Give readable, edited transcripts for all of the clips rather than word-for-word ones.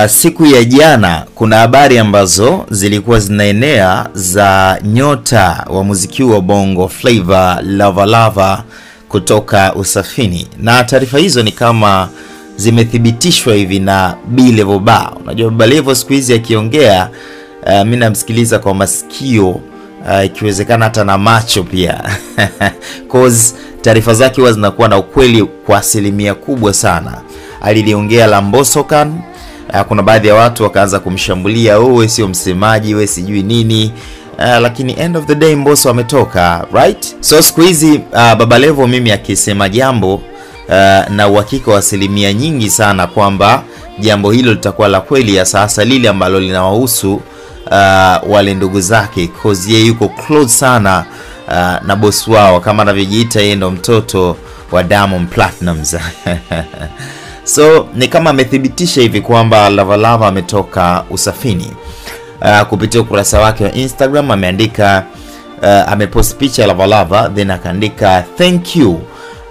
Siku ya jana kuna habari ambazo zilikuwa zinaenea za nyota wa muziki wa Bongo Flava Lava Lava kutoka Usafini, na taarifa hizo ni kama zimethibitishwa hivi na B-Level Bar. Unajua B-Level siku hizi akiongea mimi namsikiliza kwa masikio, ikiwezekana hata na macho pia cause taarifa zake huwa zinakuwa na ukweli kwa asilimia kubwa sana. Aliliongea la Mbosokan, kuna baadhi ya watu wakaanza kumshambulia, wewe sio msemaji, wewe sijui nini, lakini end of the day Mbosso ametoka, right? So siku hizi Baba Levo mimi akisema jambo na uhakika wa asilimia nyingi sana kwamba jambo hilo litakuwa la kweli, ya sasa lile ambalo linawahusu wale ndugu zake, cause yeye yuko close sana na boss wao, kama anavyojiita yeye ndo mtoto wa Diamond Platnumz. So ni kama amethibitisha hivi kwamba Lava Lava ametoka Usafini. Kupitia ukurasa wake wa Instagram ameandika, amepost picha Lava Lava, then akaandika thank you,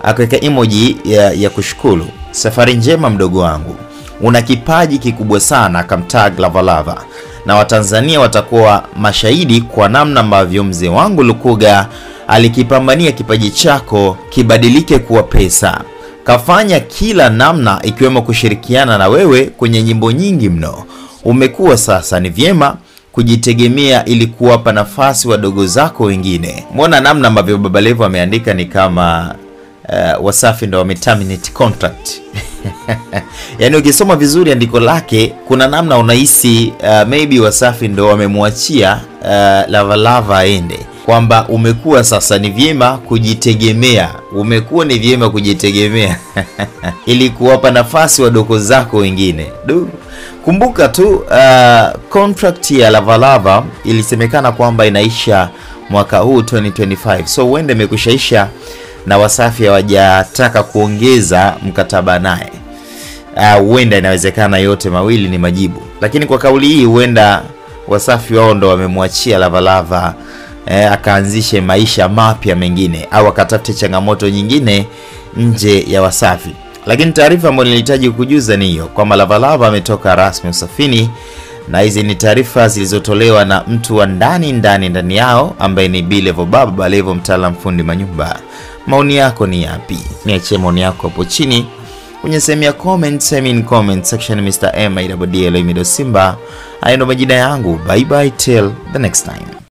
akaweka emoji ya kushukuru. Safari njema mdogo wangu, una kipaji kikubwa sana, akamtag Lava Lava, na Watanzania watakuwa mashahidi kwa namna ambavyo mzee wangu Lukuga alikipambania kipaji chako kibadilike kuwa pesa. Kafanya kila namna ikiwemo kushirikiana na wewe kwenye nyimbo nyingi mno. Umekuwa sasa ni vyema kujitegemea ili kuwapa nafasi wadogo zako wengine. Mbona namna ambavyo Baba Levo ameandika ni kama Wasafi ndo wameterminate contract. Yaani ukisoma vizuri andiko lake kuna namna unahisi maybe Wasafi ndo wamemwachia Lava Lava aende, kwamba umekuwa sasa ni vyema kujitegemea, umekuwa ni vyema kujitegemea ili kuwapa nafasi wadogo zako wengine. Kumbuka tu contract ya Lava Lava ilisemekana kwamba inaisha mwaka huu 2025, so huenda imekushaisha na Wasafi hawajataka kuongeza mkataba naye. Huenda inawezekana yote mawili ni majibu, lakini kwa kauli hii huenda Wasafi wao ndo wamemwachia Lava Lava akaanzishe maisha mapya mengine, au akatafute changamoto nyingine nje ya Wasafi. Lakini taarifa ambayo nilihitaji kukujuza ni hiyo, kwamba Lava Lava ametoka rasmi Usafini, na hizi ni taarifa zilizotolewa na mtu wa ndani yao ambaye ni B-Level Baba Levo, mtaalamu fundi manyumba. Maoni yako ni yapi? Niachie maoni yako hapo chini kwenye sehemu ya comment section. Mr. M. Simba, hayo ndo majina yangu. Bye bye till the next time.